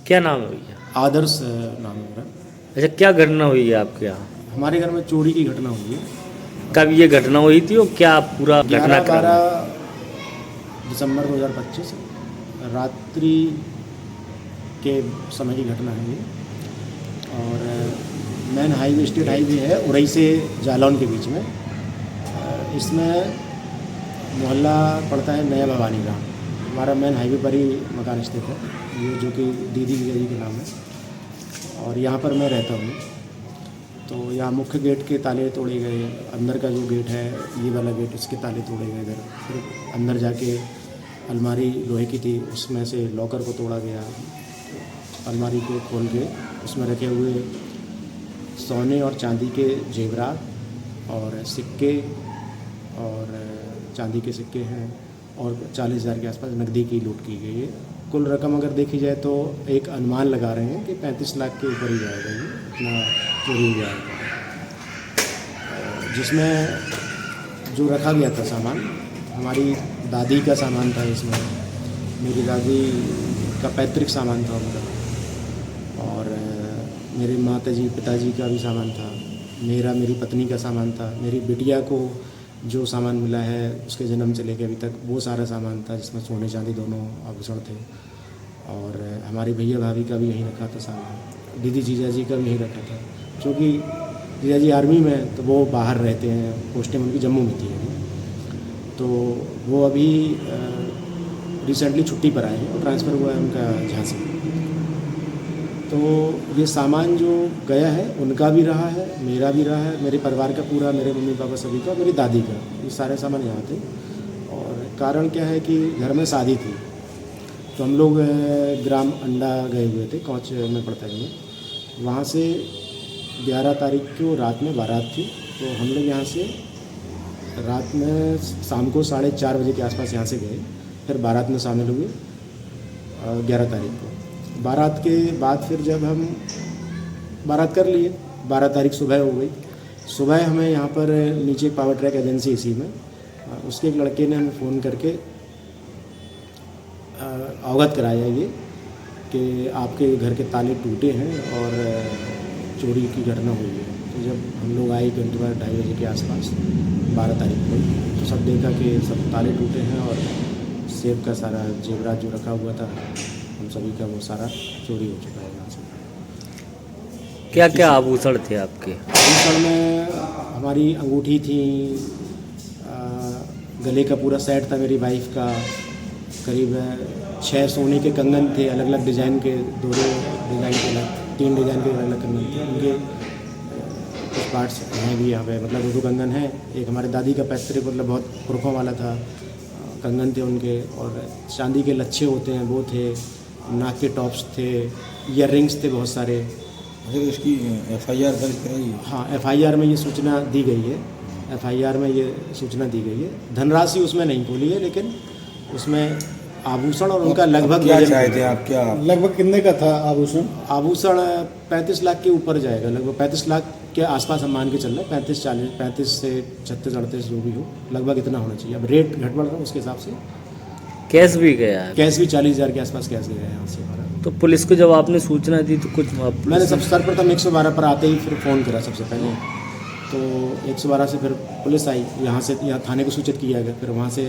क्या नाम है भैया? आदर्श नाम है मेरा। अच्छा, क्या घटना हुई है आपके यहाँ? हमारे घर में चोरी की घटना हुई है। कब ये घटना हुई थी और क्या पूरा 11-12 घटनाक्रम है? दिसंबर 2025 रात्रि के समय की घटना है ये। और मेन हाईवे, स्टेट हाईवे है उरई से जालौन के बीच में। इसमें मोहल्ला पड़ता है नया भवानी गाँव। हमारा मेन हाईवे पर ही मकान स्थित है ये, जो कि दीदी जी के नाम है। और यहाँ पर मैं रहता हूँ। तो यहाँ मुख्य गेट के ताले तोड़े गए, अंदर का जो गेट है ये वाला गेट, इसके ताले तोड़े गए इधर। फिर अंदर जाके अलमारी लोहे की थी, उसमें से लॉकर को तोड़ा गया। अलमारी को खोल के उसमें रखे हुए सोने और चांदी के जेवरात और सिक्के और चांदी के सिक्के हैं और 40,000 के आसपास नकदी की लूट की गई है। कुल रकम अगर देखी जाए तो एक अनुमान लगा रहे हैं कि 35 लाख के ऊपर ही जाएगा ये, इतना चोरी हो जाएगा। जिसमें जो रखा गया था सामान, हमारी दादी का सामान था इसमें, मेरी दादी का पैतृक सामान था उनका, और मेरे माताजी पिताजी का भी सामान था, मेरी पत्नी का सामान था, मेरी बिटिया को जो सामान मिला है उसके जन्म से लेकर अभी तक वो सारा सामान था, जिसमें सोने चांदी दोनों आभूषण थे। और हमारे भैया भाभी का भी यहीं रखा था सामान, दीदी जीजा जी का भी यहीं रखा था। क्योंकि जीजा जी आर्मी में, तो वो बाहर रहते हैं, पोस्टिंग उनकी जम्मू में थी अभी। तो वो अभी रिसेंटली छुट्टी पर आए हैं और ट्रांसफ़र हुआ है उनका झांसी। तो ये सामान जो गया है उनका भी रहा है, मेरा भी रहा है, मेरे परिवार का पूरा, मेरे मम्मी पापा सभी का, मेरी दादी का, ये सारे सामान यहाँ थे। और कारण क्या है कि घर में शादी थी, तो हम लोग ग्राम अंडा गए हुए थे, कौच में पड़ता है ये। वहाँ से 11 तारीख को रात में बारात थी, तो हम लोग यहाँ से रात में शाम को 4:30 बजे के आसपास यहाँ से गए। फिर बारात में शामिल हुए 11 तारीख को। बारात के बाद फिर जब हम बारात कर लिए, 12 तारीख सुबह हो गई। सुबह हमें यहाँ पर नीचे पावर ट्रैक एजेंसी इसी में, उसके एक लड़के ने हमें फ़ोन करके अवगत कराया ये कि आपके घर के ताले टूटे हैं और चोरी की घटना हुई है। तो जब हम लोग आए घंटे बाद 2:30 बजे के आसपास 12 तारीख को, तो सब देखा कि सब ताले टूटे हैं और सेब का सारा जेवरात जो रखा हुआ था हम सभी का, वो सारा चोरी हो चुका है यहाँ से। क्या क्या आभूषण थे आपके? आभूषण में हमारी अंगूठी थी, गले का पूरा सेट था मेरी वाइफ का, करीब 6 सोने के कंगन थे, अलग अलग डिज़ाइन के, 2 डिज़ाइन के अलग, 3 डिज़ाइन के अलग अलग कंगन थे। उनके कुछ पार्ट्स हैं भी यहाँ पे, मतलब 2 कंगन हैं। एक हमारे दादी का पैतृक, मतलब बहुत पुरखों वाला था, कंगन थे उनके। और चांदी के लच्छे होते हैं वो थे, नाक के टॉप्स थे, ईयर रिंग्स थे बहुत सारे। अरे इसकी FIR दर्ज कराई है? हाँ, FIR में ये सूचना दी गई है, FIR में ये सूचना दी गई है। धनराशि उसमें नहीं खोली है, लेकिन उसमें आभूषण और उनका लगभग क्या चाहे थे आप? क्या लगभग कितने का था आभूषण? आभूषण 35 लाख के ऊपर जाएगा, लगभग 35 लाख के आसपास हम मान के चल रहे हैं। 35 से 36-38 जो भी हो, लगभग इतना होना चाहिए। अब रेट घट बढ़ रहा है उसके हिसाब से। कैश भी गया है? कैश भी 40,000 के आसपास कैश गया है यहाँ से हमारा। तो पुलिस को जब आपने सूचना दी तो कुछ मैंने सब सर्वप्रथम 112 पर आते ही फिर फ़ोन करा सबसे पहले। तो 112 से फिर पुलिस आई, यहाँ थाने को सूचित किया गया। फिर वहाँ से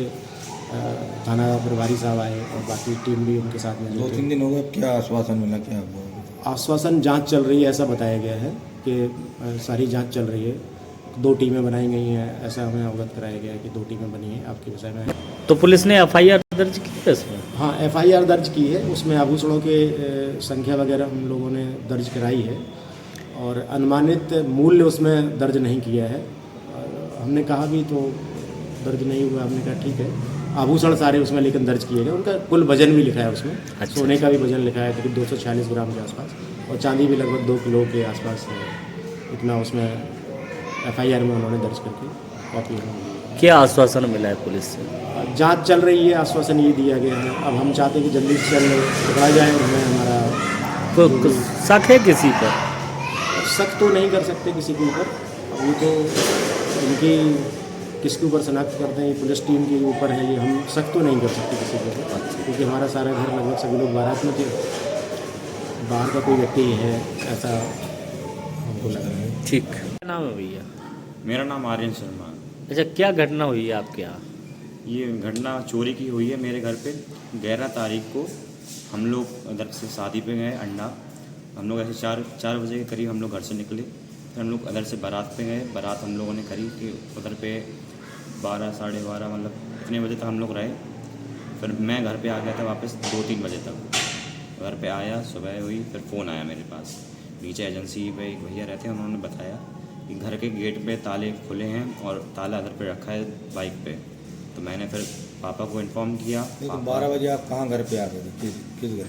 थाना प्रभारी साहब आए और बाकी टीम भी उनके साथ में। 2-3 दिन हो गए, क्या आश्वासन मिला? क्या आश्वासन? जांच चल रही है ऐसा बताया गया है कि सारी जांच चल रही है, 2 टीमें बनाई गई हैं, ऐसा हमें अवगत कराया गया है कि 2 टीमें बनी हैं आपके विषय में। तो पुलिस ने FIR दर्ज की है इसमें? हाँ, FIR दर्ज की है, उसमें आभूषणों के संख्या वगैरह हम लोगों ने दर्ज कराई है और अनुमानित मूल्य उसमें दर्ज नहीं किया है। हमने कहा भी तो दर्ज नहीं हुआ, हमने कहा ठीक है। आभूषण सारे उसमें लेकिन दर्ज किए गए, उनका कुल वजन भी लिखा है उसमें। अच्छा। सोने का भी वजन लिखा है करीब 246 ग्राम के आसपास, और चांदी भी लगभग 2 किलो के आसपास है। इतना उसमें FIR में उन्होंने दर्ज करके कॉपी है। क्या आश्वासन मिला है पुलिस से? जांच चल रही है, आश्वासन ये दिया गया है। अब हम चाहते हैं कि जल्दी से जल्द पकड़ा जाए और हमें हमारा तो शक है किसी पर? शक तो नहीं कर सकते किसी के ऊपर, अभी तो इनकी किसके ऊपर शनाख्त करते हैं, पुलिस टीम के ऊपर है ये, हम शक तो नहीं कर सकते किसी के ऊपर, क्योंकि हमारा सारा घर लगभग सभी लोग बारात में थे। बाहर का कोई व्यक्ति है, ऐसा हमको लग रहा है। ठीक, क्या नाम है भैया? मेरा नाम आर्यन शर्मा है। अच्छा, क्या घटना हुई है आपके यहाँ? ये घटना चोरी की हुई है मेरे घर पे। 11 तारीख को हम लोग उधर से शादी पे गए अंडा। हम लोग ऐसे चार बजे के करीब हम लोग घर से निकले। फिर हम लोग उधर से बारात पे गए। बारात हम लोगों ने करी कि उधर पे 12 साढ़े 12 मतलब इतने बजे तक हम लोग रहे। फिर मैं घर पे आ गया था वापस 2-3 बजे तक। घर पे आया, सुबह हुई, फिर फ़ोन आया मेरे पास। नीचे एजेंसी पे एक भैया रहते हैं, उन्होंने बताया कि घर के गेट पे ताले खुले हैं और ताला इधर पे रखा है बाइक पे। तो मैंने फिर पापा को इन्फॉर्म किया। नहीं, तो पापा 12 बजे आप कहाँ घर पे आ गए थे? किस घर?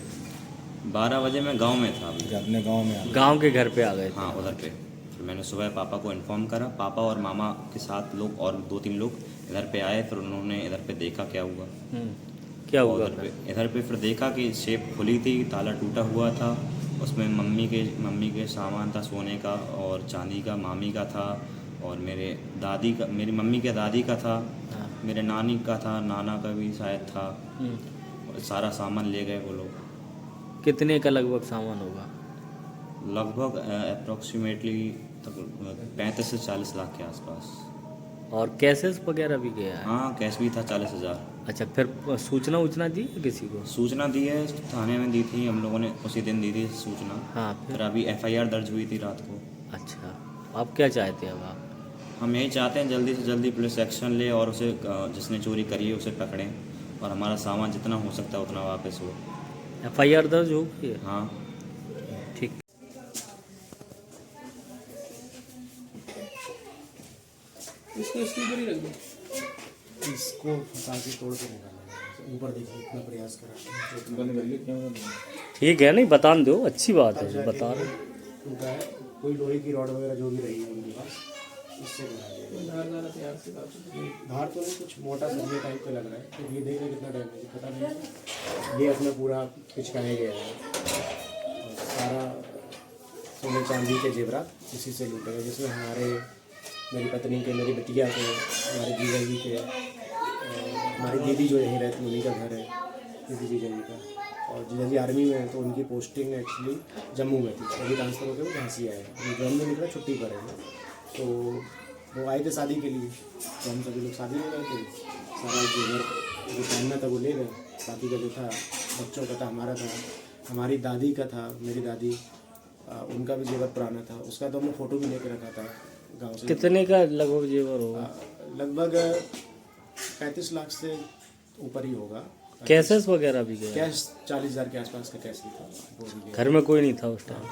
12 बजे मैं गांव में था अभी। अच्छा, अपने गांव में आ गए। गांव के घर पे आ गए थे? हाँ, उधर पे। फिर मैंने सुबह पापा को इन्फॉर्म करा। पापा और मामा के साथ लोग और 2-3 लोग इधर पे आए। फिर उन्होंने इधर पे देखा क्या हुआ। क्या और हुआ? इधर पे फिर देखा कि शेप खुली थी, ताला टूटा हुआ था। उसमें मम्मी के सामान था, सोने का और चांदी का, मामी का था और मेरी मम्मी के दादी का था, हाँ। मेरे नानी का था, नाना का भी शायद था। हम्म। और सारा सामान ले गए वो लोग। कितने का लगभग सामान होगा? लगभग अप्रॉक्सीमेटली 35 से 40 लाख के आसपास। और कैसेस वगैरह भी गया है? हाँ, कैश भी था 40,000। अच्छा, फिर सूचना दी है किसी को? सूचना दी है, थाने में दी थी हम लोगों ने, उसी दिन दी थी सूचना। हाँ, फिर फिर? अभी FIR दर्ज हुई थी रात को। अच्छा, आप क्या चाहते हैं अब आप? हम यही चाहते हैं जल्दी से जल्दी पुलिस एक्शन ले और उसे जिसने चोरी करी है उसे पकड़ें और हमारा सामान जितना हो सकता है उतना वापस हो। FIR दर्ज हो गई है? हाँ। ठीक। इसको फंसा के तोड़ के निकाला है। ऊपर देखिए, इतना प्रयास करा, बंद कर लिया क्यों? ठीक है, नहीं बता दो, अच्छी बात है जो बता रहे। टूटा है। कोई लोहे की रॉड वगैरह जो भी रही है उनके पास, उससे बना दिया। धार तो नहीं, कुछ मोटा सरिया टाइप का लग रहा है। तो ये देखिए कितना डैमेज है, पता नहीं। ये अपना पूरा पिचकाया गया है और सारा सोने चांदी के जेवरात इसी से लूटे गए, जिसमें मेरी पत्नी के, मेरी बिटिया के, हमारे जीजा जी के, हमारी दीदी जो यहीं रहती उन्हीं का घर है, दीदी जीजा जी का। और जीजा जी आर्मी में है, तो उनकी पोस्टिंग एक्चुअली जम्मू में थी। अभी ट्रांसफ़र होकर वो झांसी आए हैं। अभी जॉब में निकला, छुट्टी पर है। तो वो आए थे शादी के लिए, तो हम सभी लोग शादी में गए थे। सारा जेवर जो पहनना था वो ले गए। बाकी का जो था बच्चों का था, हमारा था, हमारी दादी का था, मेरी दादी उनका भी जेवर पुराना था। उसका तो हमने फ़ोटो भी लेके रखा था गाँव से। कितने का लगभग जेवर होगा? लगभग 35 लाख से ऊपर ही होगा। कैसेस वगैरह भी गया? कैश 40,000 के आसपास का कैश भी था, वो भी गया। घर में कोई नहीं था उस टाइम?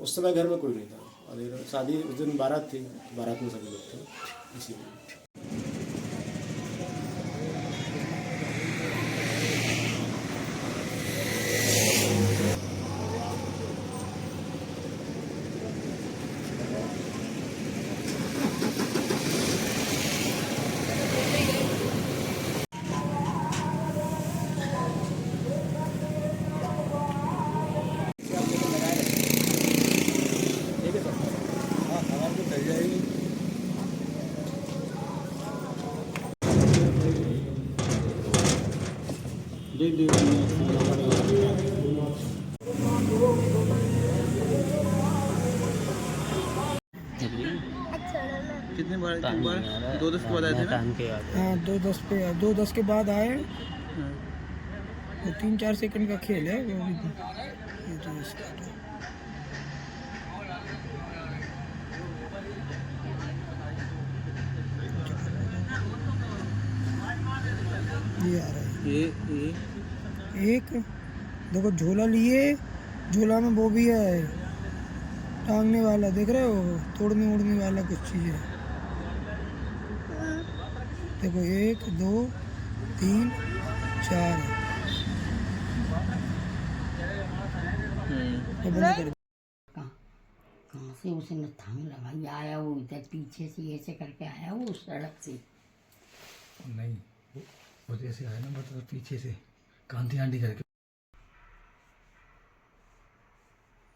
उस समय घर में कोई नहीं था। और शादी उस दिन बारात थी, बारात में सभी लोग थे, इसीलिए। कितने बार 2-10 के बाद आए थे ना? हाँ 2:10 के बाद आए। वो 3-4 सेकंड का खेल है वो भी। ये तो इसका तो। ये आ रहा है। ये एक देखो झोला लिए, झोला में वो भी है टांगने वाला, देख रहे हो, तोड़ने उड़ने वाला कुछ चीज़ है। देखो 1 2 3 4 तो बंद कर। कहाँ से उसने थाम लगाई, आया वो इधर पीछे से ऐसे करके आया वो उस सड़क से। नहीं, वो जैसे आया ना, मतलब पीछे से कांति आंटी करके।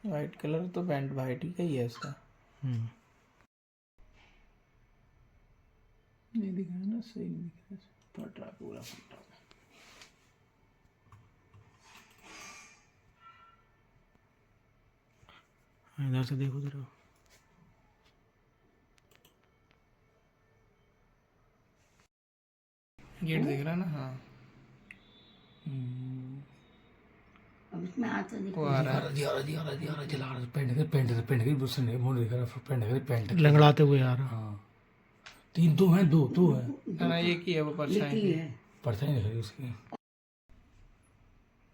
वाइट कलर तो पैंट वाइट ही का ही है उसका। नहीं दिख रहा ना, सही नहीं दिख रहा, फट रहा पूरा फट रहा। इधर से देखो जरा। गेट दिख रहा है ना? हाँ अब इसमें हाथ से देखो। वो आ रहा है। पेंट लंगड़ाते हुए आ रहा। हाँ 3 तो हैं, 2 तो है, ना एक ही है वो परछाई लिखी की। है। परछाई नहीं खड़ी उसकी।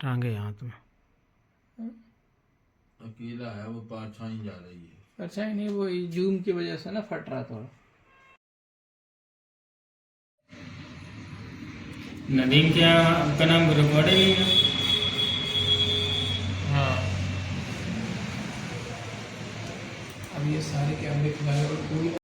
टांगे हाथ में। अकेला है वो, परछाई जा रही है। परछाई नहीं, वो जूम की वजह से ना फट रहा थोड़ा। नदीम क्या आपका नाम रिकॉर्डिंग है? हाँ अब ये सारे कैमरे खुलाए और कोई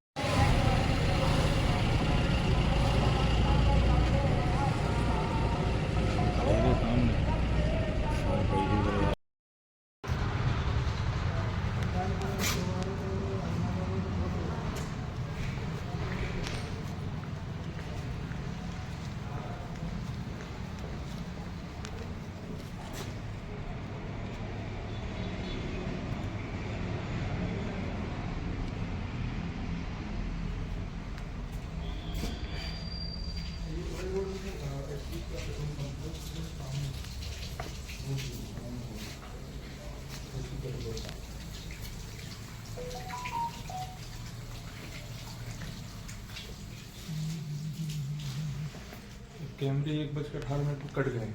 कैमरे 1:18 को कट गए।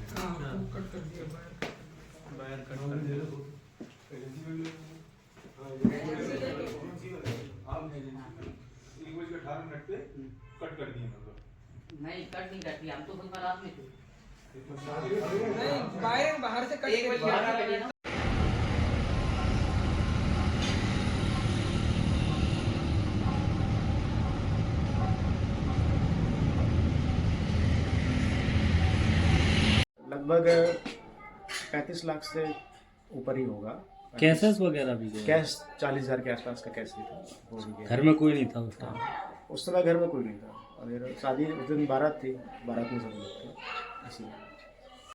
कट कर दिया बाहर कट कर दिया। कट कर दिए मतलब। नहीं कट नहीं करती, हम तो खुद बारात में थे। नहीं बाहर से कट के दिया। लगभग 35 लाख से ऊपर ही होगा। कैसेस वगैरह भी गए? कैश 40,000 के आसपास का कैश भी था, वो भी गया। घर में कोई नहीं था उस टाइम? उस समय घर में कोई नहीं था। अगर शादी उस दिन बारात थी, बारात में सब लोग थे, इसीलिए